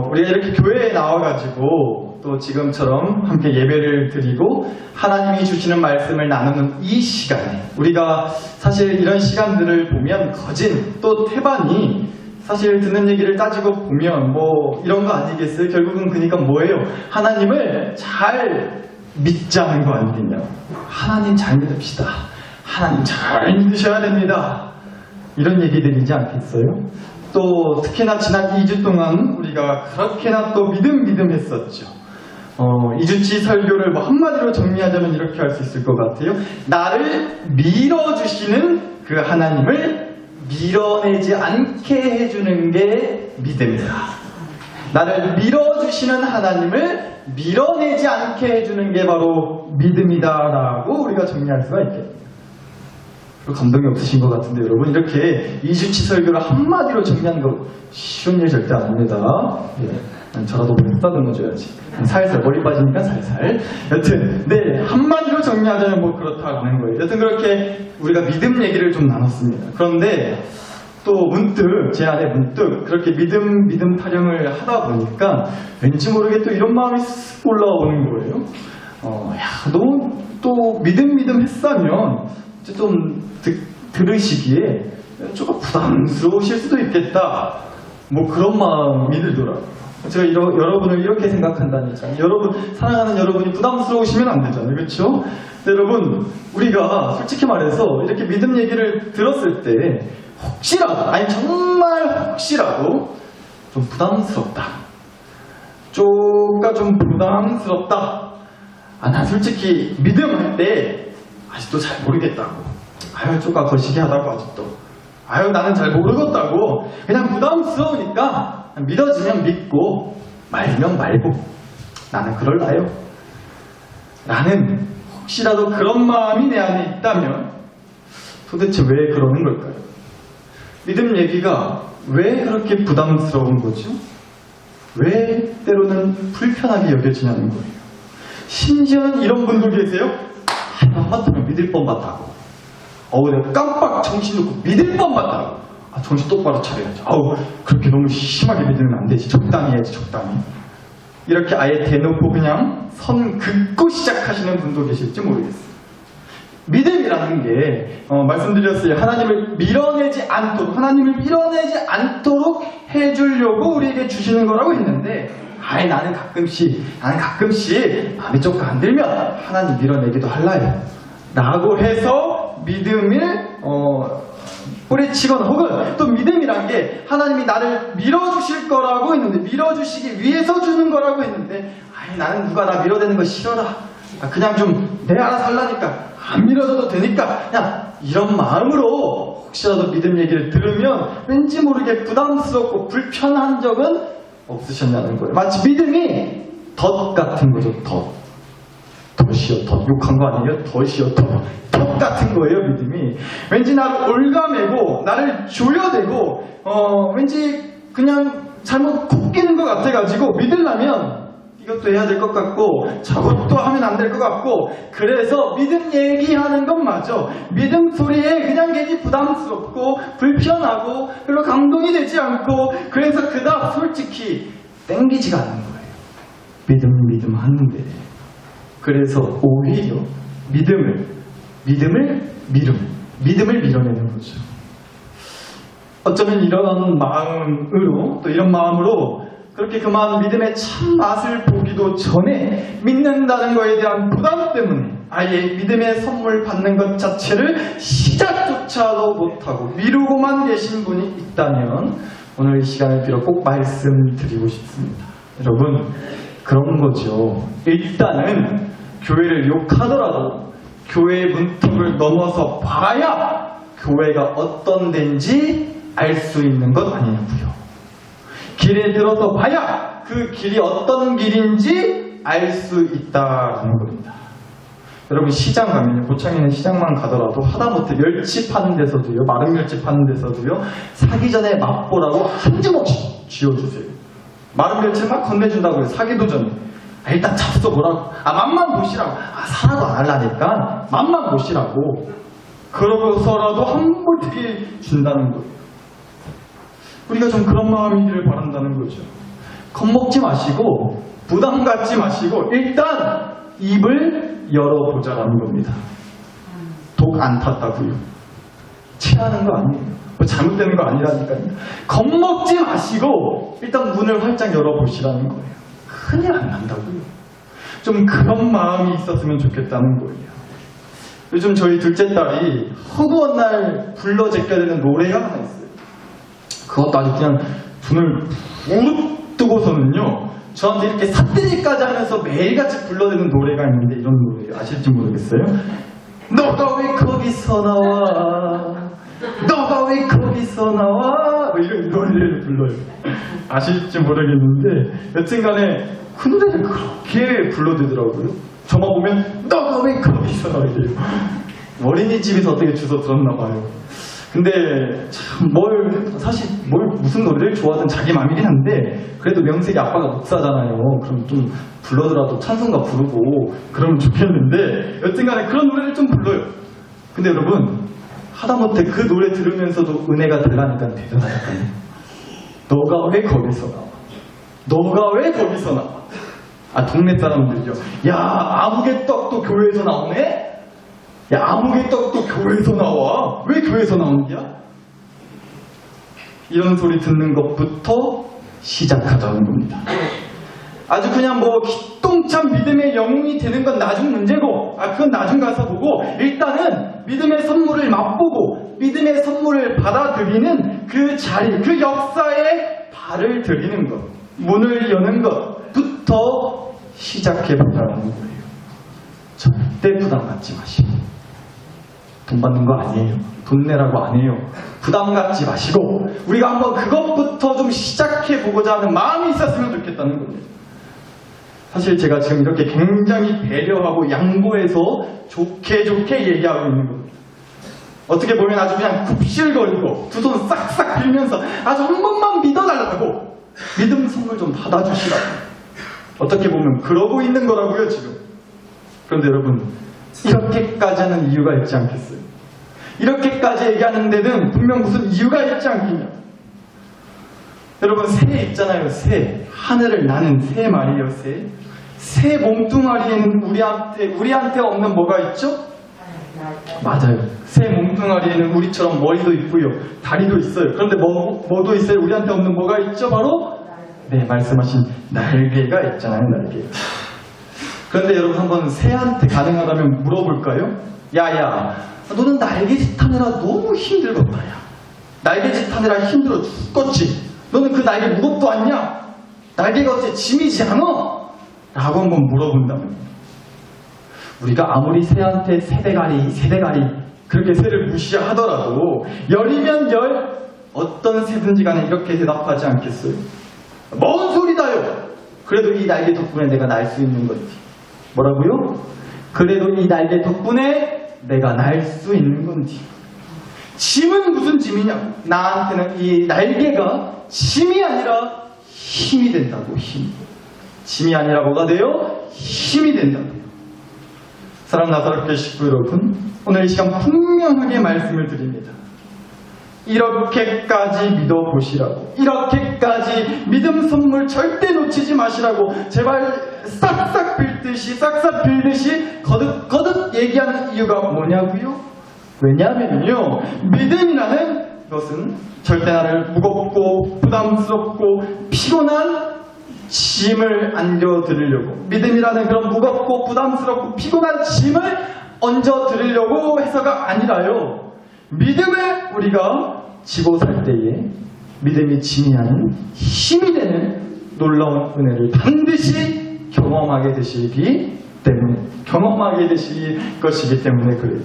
우리가 이렇게 교회에 나와가지고 또 지금처럼 함께 예배를 드리고 하나님이 주시는 말씀을 나누는 이 시간에 우리가 사실 이런 시간들을 보면 거진 또 태반이 사실 듣는 얘기를 따지고 보면 뭐 이런 거 아니겠어요? 결국은 그러니까 뭐예요? 하나님을 잘 믿자는 거 아니겠냐고. 하나님 잘 믿읍시다. 하나님 잘 믿으셔야 됩니다. 이런 얘기들이지 않겠어요? 또 특히나 지난 2주 동안 우리가 그렇게나 또 믿음 했었죠. 2주치 설교를 뭐 한마디로 정리하자면 이렇게 할 수 있을 것 같아요. 나를 밀어주시는 그 하나님을 밀어내지 않게 해주는 게 믿음이다. 나를 밀어주시는 하나님을 밀어내지 않게 해주는 게 바로 믿음이다라고 우리가 정리할 수가 있겠네요. 감동이 없으신 것 같은데 여러분, 이렇게 2주치 설교를 한마디로 정리하는 거 쉬운 일 절대 아닙니다. 예, 저라도 쓰다듬어줘야지. 살살 머리 빠지니까 살살. 여튼 네, 한마디로 정리하자면 뭐 그렇다는 거예요. 여튼 그렇게 우리가 믿음 얘기를 좀 나눴습니다. 그런데 또 문득 제 안에 문득 그렇게 믿음 타령을 하다 보니까 왠지 모르게 또 이런 마음이 쓱 올라오는 거예요. 야, 너 또 믿음 했으면 좀 들으시기에 조금 부담스러우실 수도 있겠다. 뭐 그런 마음이 들더라고요. 제가 여러분을 이렇게 생각한다니까. 여러분, 사랑하는 여러분이 부담스러우시면 안 되잖아요. 그렇죠? 여러분, 우리가 솔직히 말해서 이렇게 믿음 얘기를 들었을 때 혹시라도, 아니 정말 혹시라도 좀 부담스럽다. 좀 부담스럽다. 난 솔직히 믿음 할 때 아직도 잘 모르겠다고. 쪼까 거시기 하다고 아직도. 나는 잘 모르겠다고. 그냥 부담스러우니까 믿어지면 믿고 말면 말고. 나는 그럴라요. 나는 혹시라도 그런 마음이 내 안에 있다면 도대체 왜 그러는 걸까요? 믿음 얘기가 왜 그렇게 부담스러운 거죠? 왜 때로는 불편하게 여겨지냐는 거예요. 심지어는 이런 분도 계세요. 하마터면 믿을 뻔 같다고. 내가 깜빡 정신 놓고 믿을 뻔 같다고. 정신 똑바로 차려야지. 그렇게 너무 심하게 믿으면 안 되지. 적당히 해야지, 적당히. 이렇게 아예 대놓고 그냥 선 긋고 시작하시는 분도 계실지 모르겠어요. 믿음이라는 게 말씀드렸어요. 하나님을 밀어내지 않도록 해주려고 우리에게 주시는 거라고 했는데 나는 가끔씩 마음이 조금 안 들면 하나님 밀어내기도 할라요 라고 해서 믿음을 뿌리치거나 혹은 또 믿음이란 게 하나님이 나를 밀어주실 거라고 했는데 밀어주시기 위해서 주는 거라고 했는데 나는 누가 나 밀어대는 거 싫어라. 그냥 좀 내 알아서 하려니까 안 밀어줘도 되니까 그냥 이런 마음으로 혹시라도 믿음 얘기를 들으면 왠지 모르게 부담스럽고 불편한 적은 없으셨냐는 거예요. 마치 믿음이 덫 같은 거죠. 덫이요. 욕한 거 아니에요? 덫이요. 덫 같은 거예요. 믿음이 왠지 나를 올가매고 나를 조여대고 왠지 그냥 잘못 굽기는 것 같아가지고 믿으려면 이것도 해야 될 것 같고 저것도 하면 안 될 것 같고 그래서 믿음 얘기하는 것마저 믿음 소리에 그냥 괜히 부담스럽고 불편하고 별로 감동이 되지 않고 그래서 그닥 솔직히 땡기지가 않는 거예요. 믿음 하는데 그래서 오히려 믿음을 밀어내는 거죠. 어쩌면 이런 마음으로 또 이런 마음으로 그렇게 그만 믿음의 참 맛을 보기도 전에 믿는다는 것에 대한 부담 때문에 아예 믿음의 선물 받는 것 자체를 시작조차도 못하고 미루고만 계신 분이 있다면 오늘 이 시간을 빌어 꼭 말씀드리고 싶습니다. 여러분, 그런 거죠. 일단은 교회를 욕하더라도 교회의 문턱을 넘어서 봐야 교회가 어떤 데인지 알 수 있는 것 아니냐고요. 길에 들어서 봐야 그 길이 어떤 길인지 알 수 있다는 겁니다. 여러분, 시장 가면요, 고창에는 시장만 가더라도 하다못해 멸치 파는 데서도요, 마른 멸치 파는 데서도요, 사기 전에 맛보라고 한 점 없이 쥐어주세요. 마른 멸치 막 건네준다고요. 사기도 전에. 일단 잡숴보라고. 맛만 보시라고. 사라도 안 하려니까 맛만 보시라고. 그러고서라도 한 볼트기 준다는 거예요. 우리가 좀 그런 마음이기를 바란다는 거죠. 겁먹지 마시고 부담 갖지 마시고 일단 입을 열어보자라는 겁니다. 독 안 탔다고요. 체하는 거 아니에요. 뭐 잘못되는 거 아니라니까요. 겁먹지 마시고 일단 문을 활짝 열어보시라는 거예요. 큰일 안 난다고요. 좀 그런 마음이 있었으면 좋겠다는 거예요. 요즘 저희 둘째 딸이 허구한 날 불러 제껴야 되는 노래가 하나 있어요. 그것도 아주 그냥 눈을 무릎 뜨고서는요, 저한테 이렇게 삿대질까지 하면서 매일같이 불러대는 노래가 있는데, 이런 노래 아실지 모르겠어요? 너가 왜 거기서 나와? 너가 왜 거기서 나와? 뭐 이런 노래를 불러요. 아실지 모르겠는데 여튼간에 그 노래를 그렇게 불러대더라고요. 저만 보면 너가 왜 거기서 나와 이래요. 어린이집에서 어떻게 주워 들었나 봐요. 근데 참 사실 무슨 노래를 좋아하든 자기 맘이긴 한데, 그래도 명색이 아빠가 목사잖아요. 그럼 좀 불러더라도 찬송가 부르고 그러면 좋겠는데, 여튼간에 그런 노래를 좀 불러요. 근데 여러분, 하다못해 그 노래 들으면서도 은혜가 되려니까 대단하니까요. 너가 왜 거기서 나와? 너가 왜 거기서 나와? 아, 동네 사람들이요. 야, 아무개떡도 교회에서 나오네? 야, 아무개떡도 교회에서 나와? 왜 교회에서 나오는 거야? 이런 소리 듣는 것부터 시작하자는 겁니다. 아주 그냥 뭐 기똥찬 믿음의 영웅이 되는 건 나중 문제고, 그건 나중 가서 보고, 일단은 믿음의 선물을 맛보고 믿음의 선물을 받아들이는 그 자리, 그 역사에 발을 들이는 것, 문을 여는 것부터 시작해보자는 거예요. 절대 부담 갖지 마시고, 돈 받는 거 아니에요. 돈 내라고 안 해요. 부담 갖지 마시고 우리가 한번 그것부터 좀 시작해보고자 하는 마음이 있었으면 좋겠다는 겁니다. 사실 제가 지금 이렇게 굉장히 배려하고 양보해서 좋게 얘기하고 있는 겁니다. 어떻게 보면 아주 그냥 굽실거리고 두 손 싹싹 빌면서 아주 한 번만 믿어달라고, 믿음 선물 좀 받아주시라고, 어떻게 보면 그러고 있는 거라고요 지금. 그런데 여러분, 이렇게까지 하는 이유가 있지 않겠어요? 이렇게까지 얘기하는 데는 분명 무슨 이유가 있지 않겠냐. 여러분, 새 있잖아요. 새, 하늘을 나는 새 말이에요. 새 몸뚱아리에는 우리한테 없는 뭐가 있죠? 맞아요. 새 몸뚱아리에는 우리처럼 머리도 있고요, 다리도 있어요. 그런데 뭐도 있어요? 우리한테 없는 뭐가 있죠? 바로 말씀하신 날개가 있잖아요. 날개. 그런데 여러분, 한번 새한테 가능하다면 물어볼까요? 야야, 너는 날개짓 하느라 너무 힘들겠다. 야, 날개짓 하느라 힘들어 죽겠지. 너는 그 날개 무겁도 않냐? 날개가 어째 짐이지 않아? 라고 한번 물어본다면, 우리가 아무리 새한테 세대가리 그렇게 새를 무시하더라도 열이면 열, 어떤 새든지 간에 이렇게 대답하지 않겠어요? 뭔 소리다요? 그래도 이 날개 덕분에 내가 날 수 있는 거지. 뭐라고요? 그래도 이 날개 덕분에 내가 날 수 있는 건지. 짐은 무슨 짐이냐? 나한테는 이 날개가 짐이 아니라 힘이 된다고. 짐이 아니라 뭐가 돼요? 힘이 된다고. 사랑 나사롭게 식구 여러분, 오늘 이 시간 분명하게 말씀을 드립니다. 이렇게까지 믿어보시라고, 이렇게까지 믿음 선물 절대 놓치지 마시라고 제발 싹싹 빌듯이 거듭 얘기하는 이유가 뭐냐고요? 왜냐하면요, 믿음이라는 것은 절대 나를 무겁고 부담스럽고 피곤한 짐을 안겨드리려고, 믿음이라는 그런 무겁고 부담스럽고 피곤한 짐을 얹어드리려고 해서가 아니라요, 믿음을 우리가 지고 살 때에 믿음이 짐이 아닌 힘이 되는 놀라운 은혜를 반드시 경험하게 되실 것이기 때문에 그래요.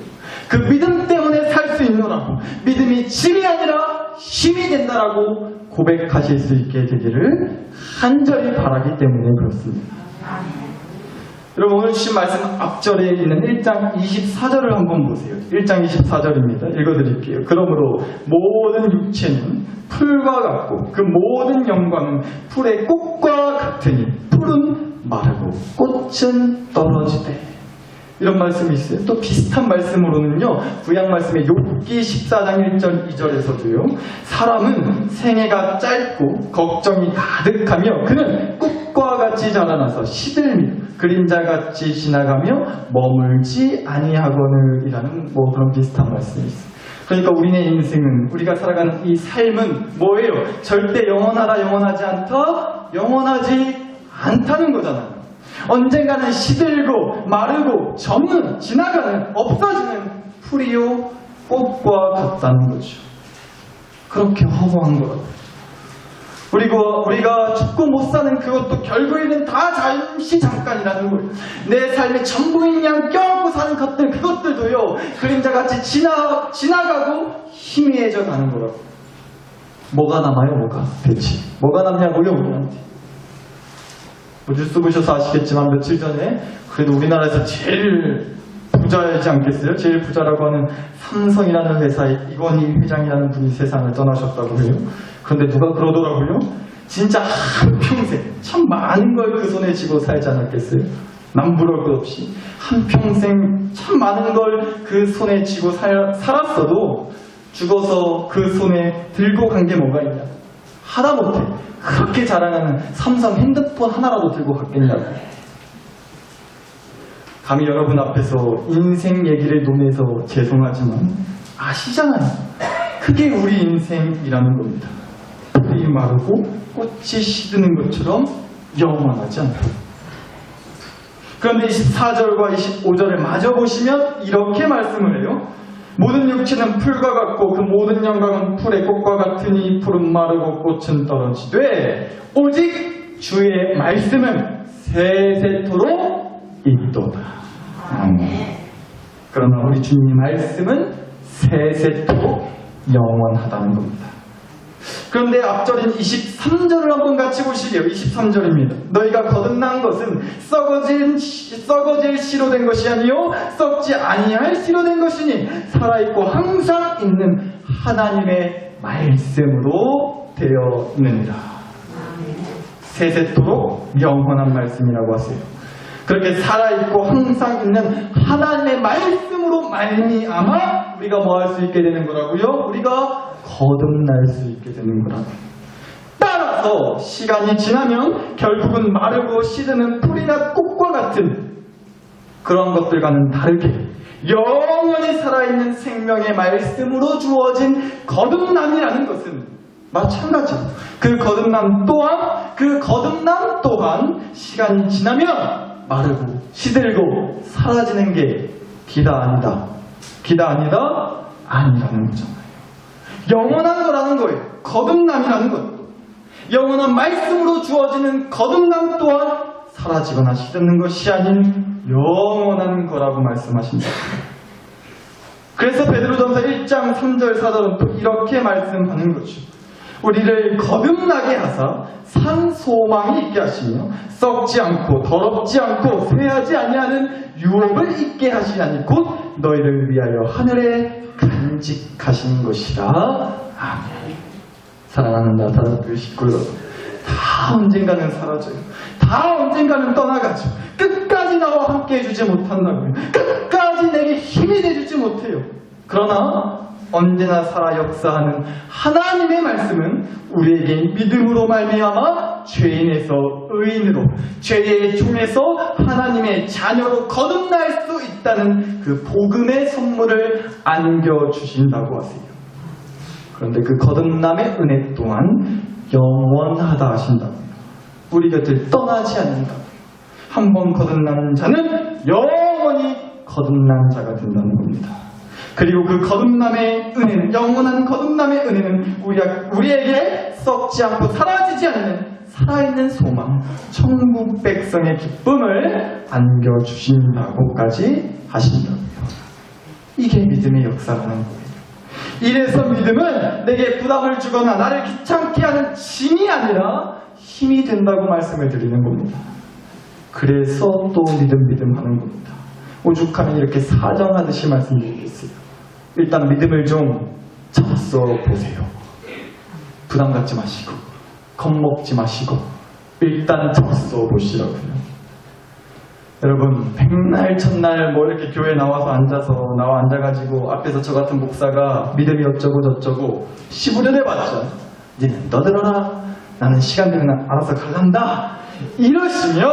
그 믿음 때문에 살 수 있노라고, 믿음이 짐이 아니라 힘이 된다라고 고백하실 수 있게 되기를 간절히 바라기 때문에 그렇습니다. 여러분, 오늘 주신 말씀 앞절에 있는 1장 24절을 한번 보세요. 1장 24절입니다. 읽어드릴게요. 그러므로 모든 육체는 풀과 같고 그 모든 영광은 풀의 꽃과 같으니 풀은 마르고 꽃은 떨어지되 이런 말씀이 있어요. 또 비슷한 말씀으로는요, 구약 말씀의 욥기 14장 1절 2절에서도요, 사람은 생애가 짧고 걱정이 가득하며 그는 꽃과 같이 자라나서 시들며 그림자같이 지나가며 머물지 아니하거늘이라는 그런 비슷한 말씀이 있어요. 그러니까 우리의 인생은, 우리가 살아가는 이 삶은 뭐예요? 절대 영원하다, 영원하지 않다, 영원하지 않다는 거잖아요. 언젠가는 시들고 마르고 접는, 지나가는, 없어지는 풀이요 꽃과 같다는 거죠. 그렇게 허무한 거라고요. 우리가 죽고 못 사는 그것도 결국에는 다 잠시 잠깐이라는 거예요. 내 삶의 전부인 양 껴안고 사는 것들, 그것들도요, 그림자같이 지나가고 희미해져 가는 거라고. 뭐가 남아요, 뭐가? 대체 뭐가 남냐고요, 우리한테. 뉴스 보셔서 아시겠지만 며칠 전에 그래도 우리나라에서 제일 부자이지 않겠어요? 제일 부자라고 하는 삼성이라는 회사의 이건희 회장이라는 분이 세상을 떠나셨다고 해요. 그런데 누가 그러더라고요. 진짜 한평생 참 많은 걸 그 손에 쥐고 살지 않았겠어요? 남부럴 것 없이 한평생 참 많은 걸 그 손에 쥐고 살았어도 죽어서 그 손에 들고 간 게 뭐가 있냐? 하다 못해 그렇게 자랑하는 삼성 핸드폰 하나라도 들고 갔겠냐고. 감히 여러분 앞에서 인생 얘기를 논해서 죄송하지만 아시잖아요. 그게 우리 인생이라는 겁니다. 풀이 마르고 꽃이 시드는 것처럼 영원하지 않다. 그런데 24절과 25절을 마저 보시면 이렇게 말씀을 해요. 모든 육체는 풀과 같고 그 모든 영광은 풀의 꽃과 같으니 풀은 마르고 꽃은 떨어지되 오직 주의 말씀은 세세토록 있도다. 그러나 우리 주님 말씀은 세세토록 영원하다는 겁니다. 그런데 앞절인 23절을 한번 같이 보시게요. 23절입니다. 너희가 거듭난 것은 썩어질 씨로 된 것이 아니요 썩지 아니할 씨로 된 것이니 살아있고 항상 있는 하나님의 말씀으로 되어 있느니라. 세세토록 영원한 말씀이라고 하세요. 그렇게 살아있고 항상 있는 하나님의 말씀으로 말미암아 우리가 뭐 할 수 있게 되는 거라고요? 우리가 거듭날 수 있게 되는 거라고요. 따라서 시간이 지나면 결국은 마르고 시드는 풀이나 꽃과 같은 그런 것들과는 다르게 영원히 살아있는 생명의 말씀으로 주어진 거듭남이라는 것은 마찬가지로 그 거듭남 또한 시간이 지나면 마르고 시들고 사라지는 게 기다 아니다 아니라는 거잖아요. 영원한 거라는 거예요. 거듭남이라는 것. 영원한 말씀으로 주어지는 거듭남 또한 사라지거나 시드는 것이 아닌 영원한 거라고 말씀하십니다. 그래서 베드로전서 1장 3절 4절은 또 이렇게 말씀하는 거죠. 우리를 거듭나게 하사 산 소망이 있게 하시며 썩지 않고 더럽지 않고 쇠하지 아니하는 유업을 있게 하시나니 곧 너희를 위하여 하늘에 간직하신 것이라. 아멘. 사랑하는 나사랑교회 식구들, 다 언젠가는 사라져요. 다 언젠가는 떠나가죠. 끝까지 나와 함께 해주지 못한다고요. 끝까지 내게 힘이 돼주지 못해요. 그러나 언제나 살아 역사하는 하나님의 말씀은 우리에게 믿음으로 말미암아 죄인에서 의인으로, 죄의 종에서 하나님의 자녀로 거듭날 수 있다는 그 복음의 선물을 안겨주신다고 하세요. 그런데 그 거듭남의 은혜 또한 영원하다 하신다고요. 우리 곁을 떠나지 않는다고요. 한번 거듭난 자는 영원히 거듭난 자가 된다는 겁니다. 그리고 그 거듭남의 은혜는, 영원한 거듭남의 은혜는 우리에게 썩지 않고 사라지지 않는 살아있는 소망, 천국 백성의 기쁨을 안겨주신다고까지 하신다고요. 이게 믿음의 역사라는 거예요. 이래서 믿음은 내게 부담을 주거나 나를 귀찮게 하는 짐이 아니라 힘이 된다고 말씀을 드리는 겁니다. 그래서 또 믿음 하는 겁니다. 오죽하면 이렇게 사정하듯이 말씀드리겠어요. 일단 믿음을 좀 잡숴 보세요. 부담 갖지 마시고 겁먹지 마시고 일단 잡숴 보시라고요. 여러분, 백날 첫날 뭐 이렇게 교회 나와 앉아가지고 앞에서 저 같은 목사가 믿음이 어쩌고 저쩌고 시부려내봤자 니는 떠들어라, 나는 시간 되면 알아서 갈란다, 이러시면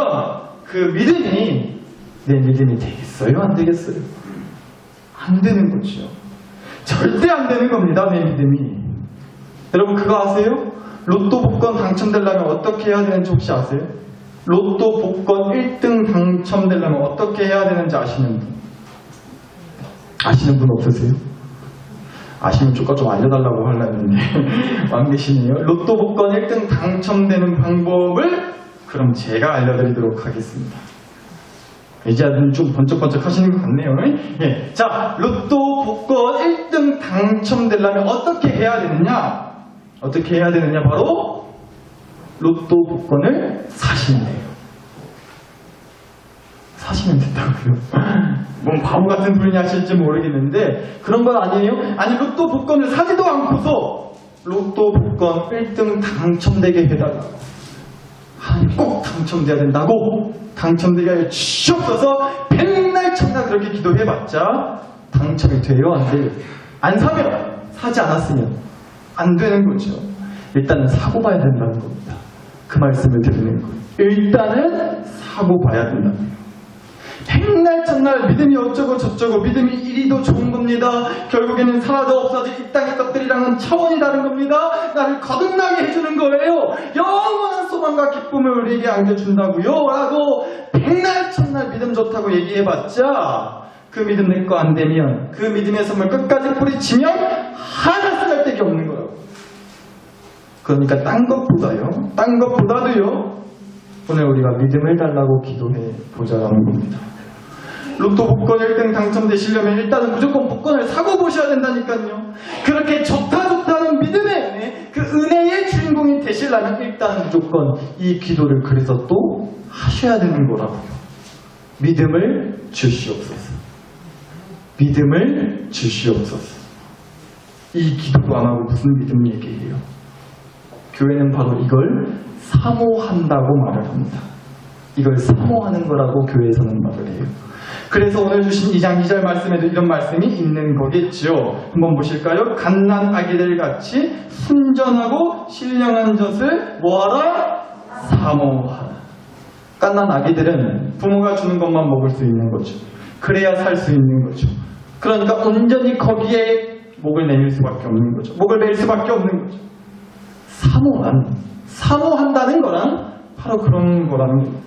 그 믿음이 내 믿음이 되겠어요, 안 되겠어요? 안 되는 거죠. 절대 안 되는 겁니다, 내 믿음이. 여러분, 그거 아세요? 로또 복권 당첨되려면 어떻게 해야 되는지 혹시 아세요? 로또 복권 1등 당첨되려면 어떻게 해야 되는지 아시는 분? 아시는 분 없으세요? 아시면 조금 좀 알려달라고 하려는데 안 계시네요. 로또 복권 1등 당첨되는 방법을 그럼 제가 알려드리도록 하겠습니다. 이제 좀 번쩍번쩍 하시는 것 같네요. 예. 자, 로또 복권 1등 당첨되려면 어떻게 해야 되느냐? 어떻게 해야 되느냐? 바로 로또 복권을 사시면 돼요. 사시면 된다고요. 뭔 바보 같은 분이 하실지 모르겠는데 그런 건 아니에요. 아니, 로또 복권을 사지도 않고서 로또 복권 1등 당첨되게 해달라고. 하나님 꼭 당첨돼야 된다고. 당첨되게 하여 주시옵소서. 백날 천날 그렇게 기도해봤자 당첨이 돼요, 안 돼요? 안 사면, 사지 않았으면 안 되는 거죠. 일단은 사고 봐야 된다는 겁니다. 그 말씀을 드리는 거예요. 일단은 사고 봐야 된다는 거예요. 백날 천날 믿음이 어쩌고 저쩌고 믿음이 이리도 좋은 겁니다. 결국에는 사라져 없어질 이 땅의 것들이랑은 차원이 다른 겁니다. 나를 거듭나게 해주는 거예요. 영원한 소망과 기쁨을 우리에게 안겨준다고요. 라고 백날 천날 믿음 좋다고 얘기해봤자 그 믿음 내 거 안 되면, 그 믿음의 선물 끝까지 뿌리치면 하나 쓰잘데기 없는 거예요. 그러니까 딴 것보다도요, 오늘 우리가 믿음을 달라고 기도해 보자라는 겁니다. 로또 복권 1등 당첨되시려면 일단은 무조건 복권을 사고 보셔야 된다니까요. 그렇게 좋다는 믿음의 은혜, 그 은혜의 주인공이 되시려면 일단 무조건 이 기도를 그래서 또 하셔야 되는 거라고요. 믿음을 주시옵소서. 믿음을 주시옵소서. 이 기도도 안 하고 무슨 믿음 얘기예요? 교회는 바로 이걸 사모한다고 말을 합니다. 이걸 사모하는 거라고 교회에서는 말을 해요. 그래서 오늘 주신 2장 2절 말씀에도 이런 말씀이 있는 거겠죠. 한번 보실까요? 갓난 아기들 같이 순전하고 신령한 젖을 뭐하라? 사모하라. 갓난 아기들은 부모가 주는 것만 먹을 수 있는 거죠. 그래야 살 수 있는 거죠. 그러니까 온전히 거기에 목을 내밀 수밖에 없는 거죠. 목을 맬 수밖에 없는 거죠. 사모한다는 거랑 바로 그런 거라는 겁니다.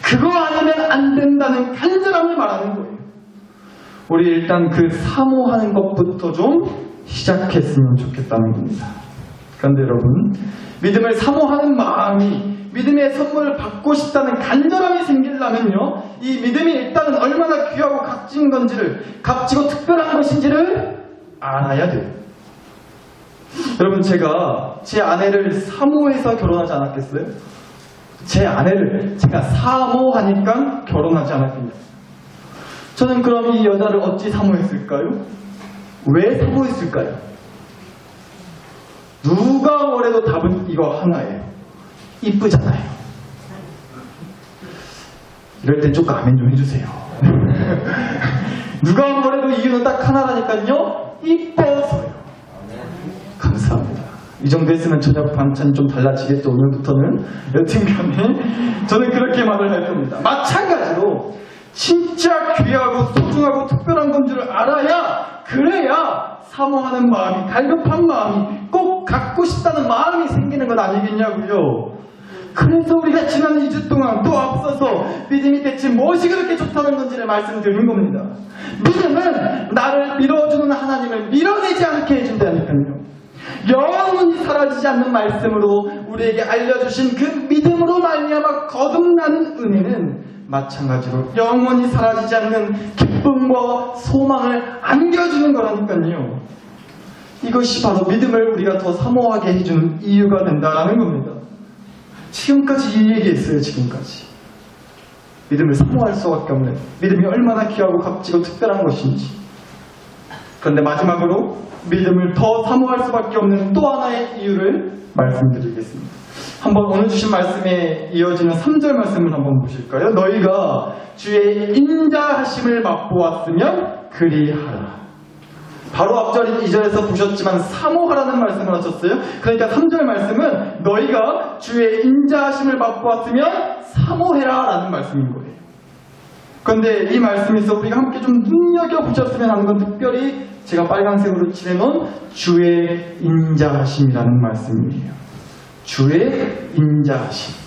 그거 아니면 안 된다는 간절함을 말하는 거예요. 우리 일단 그 사모하는 것부터 좀 시작했으면 좋겠다는 겁니다. 그런데 여러분, 믿음을 사모하는 마음이, 믿음의 선물을 받고 싶다는 간절함이 생기려면요, 이 믿음이 일단은 얼마나 귀하고 값지고 특별한 것인지를 알아야 돼요. 여러분, 제가 제 아내를 사모해서 결혼하지 않았겠어요? 제 아내를 제가 사모하니까 결혼하지 않았겠냐? 저는 그럼 이 여자를 어찌 사모했을까요? 왜 사모했을까요? 누가 뭐래도 답은 이거 하나예요. 이쁘잖아요. 이럴 땐 조금 아멘 좀 해주세요. 누가 뭐래도 이유는 딱 하나라니까요. 이뻐서요. 감사합니다. 이 정도 했으면 저녁 반찬이 좀 달라지겠죠, 오늘부터는. 여튼간에 저는 그렇게 말을 할 겁니다. 마찬가지로 진짜 귀하고 소중하고 특별한 건 줄 알아야, 그래야 사모하는 마음이, 갈급한 마음이, 꼭 갖고 싶다는 마음이 생기는 것 아니겠냐고요. 그래서 우리가 지난 2주 동안 또 앞서서 믿음이 대체 무엇이 그렇게 좋다는 건지를 말씀드린 겁니다. 믿음은 나를 밀어주는 하나님을 밀어내지 않게 해준다니까요. 영원히 사라지지 않는 말씀으로 우리에게 알려주신 그 믿음으로 말미암아 거듭나는 은혜는 마찬가지로 영원히 사라지지 않는 기쁨과 소망을 안겨주는 거라니까요. 이것이 바로 믿음을 우리가 더 사모하게 해주는 이유가 된다는 겁니다. 지금까지 이 얘기했어요. 지금까지 믿음을 사모할 수밖에 없는, 믿음이 얼마나 귀하고 값지고 특별한 것인지. 그런데 마지막으로 믿음을 더 사모할 수밖에 없는 또 하나의 이유를 말씀드리겠습니다. 한번 오늘 주신 말씀에 이어지는 3절 말씀을 한번 보실까요? 너희가 주의 인자하심을 맛보았으면 그리하라. 바로 앞절 2절에서 보셨지만 사모하라는 말씀을 하셨어요. 그러니까 3절 말씀은 너희가 주의 인자하심을 맛보았으면 사모해라 라는 말씀인 거예요. 그런데 이 말씀에서 우리가 함께 좀 눈여겨보셨으면 하는 건 특별히 제가 빨간색으로 칠해놓은 주의 인자하심이라는 말씀이에요. 주의 인자하심.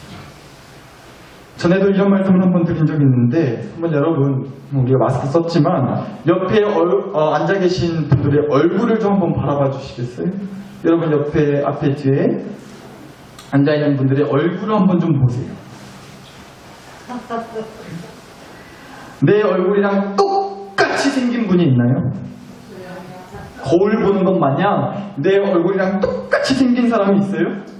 전에도 이런 말씀을 한번 드린 적이 있는데 한번 여러분 우리가 마스크 썼지만 옆에 앉아 계신 분들의 얼굴을 좀 한번 바라봐 주시겠어요? 여러분 옆에 앞에 뒤에 앉아 있는 분들의 얼굴을 한번 좀 보세요. 내 얼굴이랑 똑같이 생긴 분이 있나요? 거울 보는 것 마냥 내 얼굴이랑 똑같이 생긴 사람이 있어요?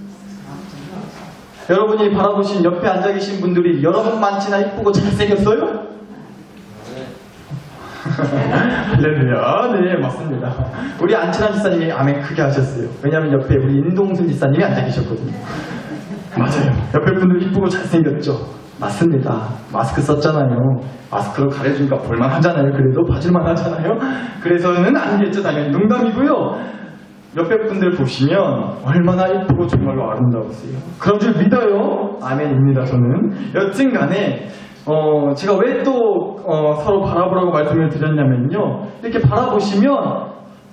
여러분이 바라보신 옆에 앉아 계신 분들이 여러분만치나 이쁘고 잘생겼어요? 할렐루야. 네, 맞습니다. 우리 안친환 지사님이 아멘 크게 하셨어요. 왜냐하면 옆에 우리 인동순 지사님이 앉아 계셨거든요. 맞아요. 옆에 분들 이쁘고 잘생겼죠? 맞습니다. 마스크 썼잖아요. 마스크로 가려주니까 볼만하잖아요. 그래도 봐줄만 하잖아요. 그래서는 아니겠죠. 당연히 농담이고요. 옆에 분들 보시면 얼마나 이쁘고 정말로 아름다우세요. 그런 줄 믿어요. 아멘입니다. 저는. 여튼 간에 제가 왜 또 서로 바라보라고 말씀을 드렸냐면요. 이렇게 바라보시면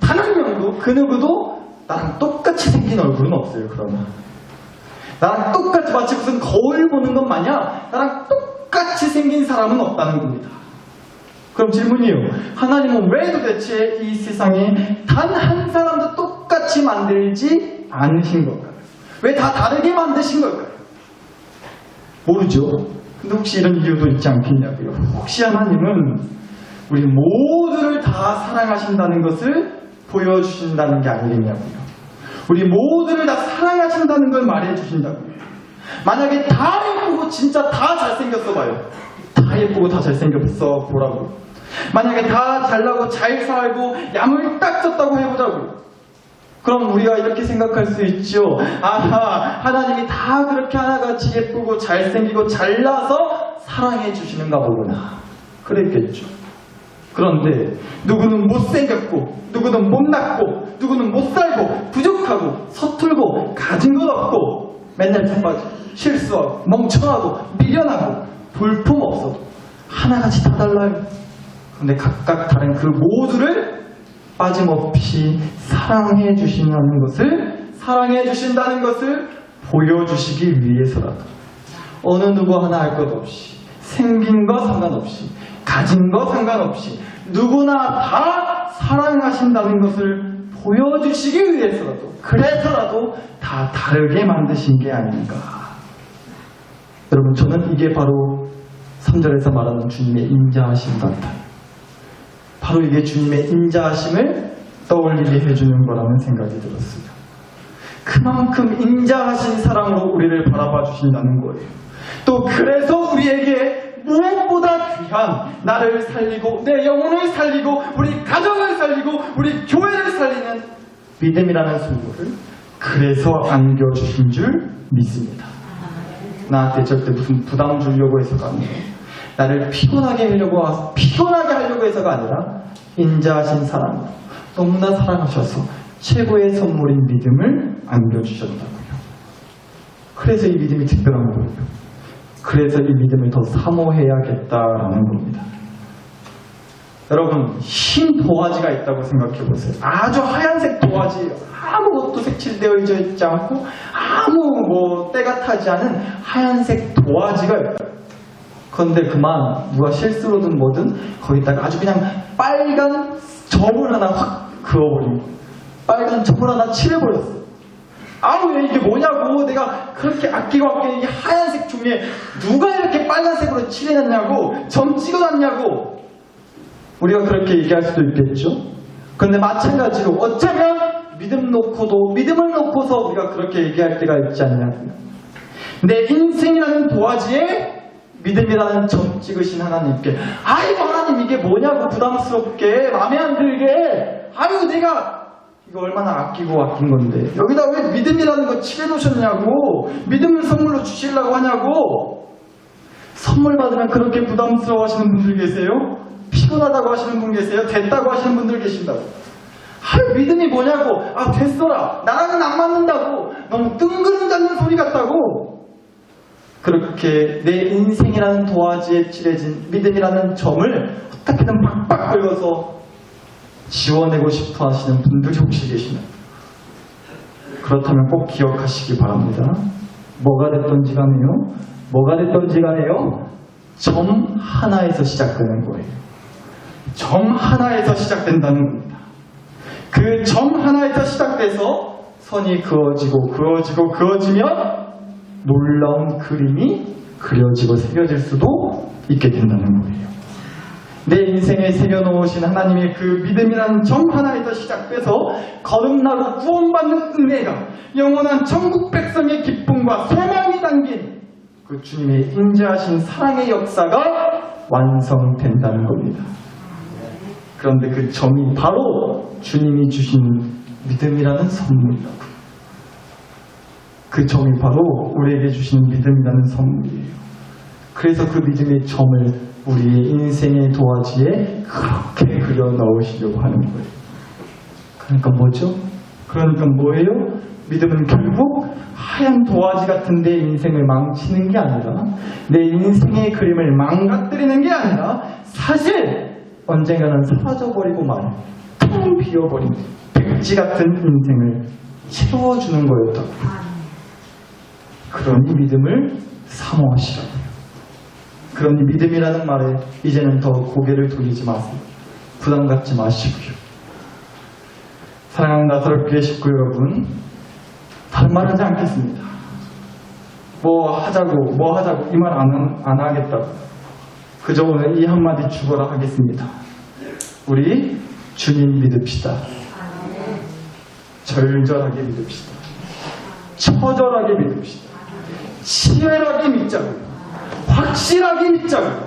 단 한 명도 그 누구도 나랑 똑같이 생긴 얼굴은 없어요. 그러나 나랑 똑같이 마치 무슨 거울 보는 것 마냥 나랑 똑같이 생긴 사람은 없다는 겁니다. 그럼 질문이에요. 하나님은 왜 도대체 이 세상에 단 한 사람도 똑같이 만들지 않으신 걸까요? 왜 다 다르게 만드신 걸까요? 모르죠. 근데 혹시 이런 이유도 있지 않겠냐고요. 혹시 하나님은 우리 모두를 다 사랑하신다는 것을 보여주신다는 게 아니겠냐고요. 우리 모두를 다 사랑하신다는 걸 말해주신다고요. 만약에 다 예쁘고 진짜 다 잘생겼어 봐요. 다 예쁘고 다 잘생겼어 보라고. 만약에 다 잘나고 잘 살고 야물 딱 졌다고 해보자고요. 그럼 우리가 이렇게 생각할 수 있죠. 아하, 하나님이 다 그렇게 하나같이 예쁘고 잘생기고 잘나서 사랑해 주시는가 보구나. 그랬겠죠. 그런데 누구는 못생겼고 누구는 못났고 누구는 못살고 부족하고 서툴고 가진 것 없고 맨날 자빠지고 실수하고 멍청하고 미련하고 볼품없어도 하나같이 다 달라요. 근데 각각 다른 그 모두를 빠짐없이 사랑해 주신다는 것을 보여주시기 위해서라도 어느 누구 하나 할 것 없이 생긴 거 상관없이 가진 거 상관없이 누구나 다 사랑하신다는 것을 보여주시기 위해서라도 그래서라도 다 다르게 만드신 게 아닌가. 여러분 저는 이게 바로 3절에서 말하는 주님의 인자하심 같아요. 바로 이게 주님의 인자하심을 떠올리게 해주는 거라는 생각이 들었어요. 그만큼 인자하신 사랑으로 우리를 바라봐 주신다는 거예요. 또 그래서 우리에게 무엇보다 귀한 나를 살리고 내 영혼을 살리고 우리 가정을 살리고 우리 교회를 살리는 믿음이라는 선물을 그래서 안겨주신 줄 믿습니다. 나한테 절대 무슨 부담 주려고 해서가 아니라 나를 피곤하게 하려고 해서가 아니라 인자하신 사랑으로 너무나 사랑하셔서 최고의 선물인 믿음을 안겨주셨다고요. 그래서 이 믿음이 특별한 거예요. 그래서 이 믿음을 더 사모해야겠다라는 겁니다. 여러분 흰 도화지가 있다고 생각해 보세요. 아주 하얀색 도화지예요. 아무것도 색칠되어 있지 않고 아무 때가 타지 않은 하얀색 도화지가 있어요. 그런데 그만 누가 실수로든 뭐든 거기다가 아주 그냥 빨간 점을 하나 확 그어버리고 빨간 점을 하나 칠해버렸어요. 왜 이게 뭐냐고 내가 그렇게 아끼고 이 하얀색 종이에 누가 이렇게 빨간색으로 칠해놨냐고 점 찍어놨냐고 우리가 그렇게 얘기할 수도 있겠죠. 그런데 마찬가지로 어쩌면 믿음을 놓고서 우리가 그렇게 얘기할 때가 있지 않냐고요. 내 인생이라는 도화지에 믿음이라는 점 찍으신 하나님께 아이고 하나님 이게 뭐냐고 부담스럽게 마음에 안 들게 내가 이거 얼마나 아끼고 아낀 건데 여기다 왜 믿음이라는 거 칠해놓으셨냐고. 믿음을 선물로 주시려고 하냐고. 선물 받으면 그렇게 부담스러워 하시는 분들 계세요? 피곤하다고 하시는 분 계세요? 됐다고 하시는 분들 계신다고. 믿음이 뭐냐고. 됐어라. 나랑은 안 맞는다고. 너무 뜬구름 잡는 소리 같다고. 그렇게 내 인생이라는 도화지에 칠해진 믿음이라는 점을 어떻게든 박박 긁어서 지워내고 싶어 하시는 분들이 혹시 계시나요? 그렇다면 꼭 기억하시기 바랍니다. 뭐가 됐던지 간에요. 점 하나에서 시작되는 거예요. 점 하나에서 시작된다는 겁니다. 그 점 하나에서 시작돼서 선이 그어지면 놀라운 그림이 그려지고 새겨질 수도 있게 된다는 거예요. 내 인생에 새겨놓으신 하나님의 그 믿음이라는 점 하나에서 시작돼서 거듭나고 구원받는 은혜가 영원한 천국 백성의 기쁨과 소망이 담긴 그 주님의 인자하신 사랑의 역사가 완성된다는 겁니다. 그런데 그 점이 바로 주님이 주신 믿음이라는 선물이라고요. 그 점이 바로 우리에게 주신 믿음이라는 선물이에요. 그래서 그 믿음의 점을 우리의 인생의 도화지에 그렇게 그려 넣으시려고 하는 거예요. 그러니까 뭐죠? 그러니까 뭐예요? 믿음은 결국 하얀 도화지 같은 내 인생을 망치는 게 아니라, 내 인생의 그림을 망가뜨리는 게 아니라, 사실 언젠가는 사라져버리고 말, 텅 비어버린 백지 같은 인생을 채워주는 거였다고요. 그러니 믿음을 사모하시라고요. 그러니 믿음이라는 말에 이제는 더 고개를 돌리지 마세요. 부담 갖지 마시고요. 사랑하는 나사롭교회 식구 여러분, 다른 말 하지 않겠습니다. 뭐 하자고 이 말 안 하겠다고. 그저 오늘 이 한마디 죽어라 하겠습니다. 우리 주님 믿읍시다. 절절하게 믿읍시다. 처절하게 믿읍시다. 치열하게 믿자고요. 확실하게 믿자고요.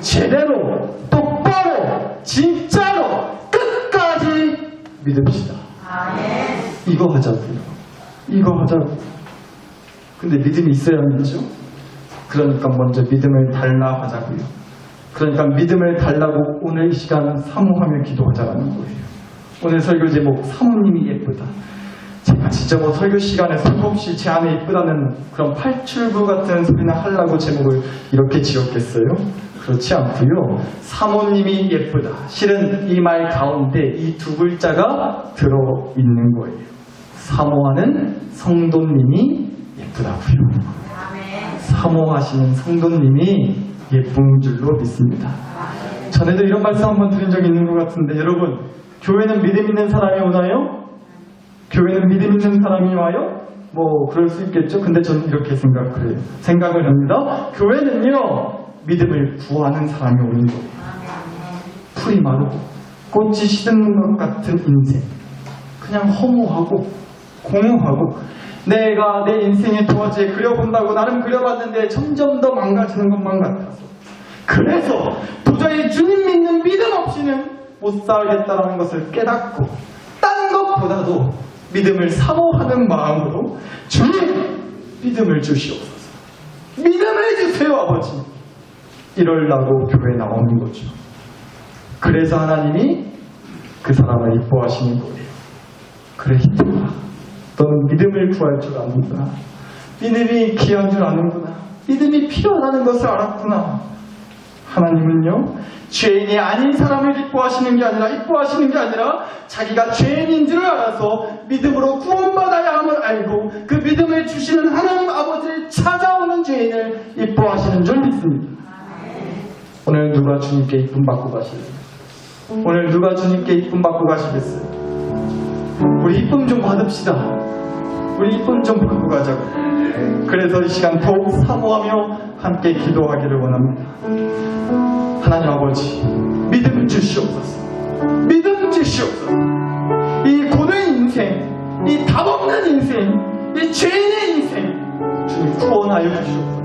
제대로, 똑바로, 진짜로, 끝까지 믿읍시다. 이거 하자고요. 근데 믿음이 있어야 믿죠? 그러니까 먼저 믿음을 달라 하자고요. 그러니까 믿음을 달라고 오늘 이 시간 사모하며 기도하자는 거예요. 오늘 설교 제목 사모님이 예쁘다. 제가 진짜 뭐 설교 시간에 수없이 제 안에 예쁘다는 그런 팔출부 같은 소리나 하려고 제목을 이렇게 지었겠어요? 그렇지 않고요. 사모님이 예쁘다. 실은 이 말 가운데 이 두 글자가 들어있는 거예요. 사모하는 성도님이 예쁘다고요. 사모하시는 성도님이 예쁜 줄로 믿습니다. 전에도 이런 말씀 한번 드린 적이 있는 것 같은데, 여러분, 교회는 믿음 있는 사람이 오나요? 교회는 믿음 있는 사람이 와요? 뭐 그럴 수 있겠죠. 근데 저는 이렇게 생각을 합니다. 교회는요, 믿음을 구하는 사람이 오는 거예요. 풀이 마르고 꽃이 시드는 것 같은 인생, 그냥 허무하고 공허하고, 내가 내 인생의 도화지에 그려본다고 나름 그려봤는데 점점 더 망가지는 것만 같아서, 그래서 도저히 주님 믿는 믿음 없이는 못 살겠다라는 것을 깨닫고, 딴 것보다도 믿음을 사모하는 마음으로 주님 믿음을 주시옵소서, 믿음을 주세요 아버지, 이러려고 교회에 나오는 거죠. 그래서 하나님이 그 사람을 이뻐하시는 거예요. 그래, 히트라, 너는 믿음을 구할 줄 아는구나. 믿음이 귀한 줄 아는구나. 믿음이 필요하다는 것을 알았구나. 하나님은요, 죄인이 아닌 사람을 이뻐하시는 게 아니라 자기가 죄인인 줄을 알아서 믿음으로 구원받아야 함을 알고 그 믿음을 주시는 하나님 아버지를 찾아오는 죄인을 이뻐하시는 줄 믿습니다. 오늘 누가 주님께 이쁨 받고 가시겠어요? 오늘 누가 주님께 이쁨 받고 가시겠어요? 우리 이쁨 좀 받읍시다. 우리 이쁨 좀 받고 가자고. 그래서 이 시간 더욱 사모하며 함께 기도하기를 원합니다. 하나님 아버지, 믿음 주시옵소서. 믿음 주시옵소서. 이 고된 인생, 이 답없는 인생, 이 죄인의 인생, 주님 구원하여 주시옵소서.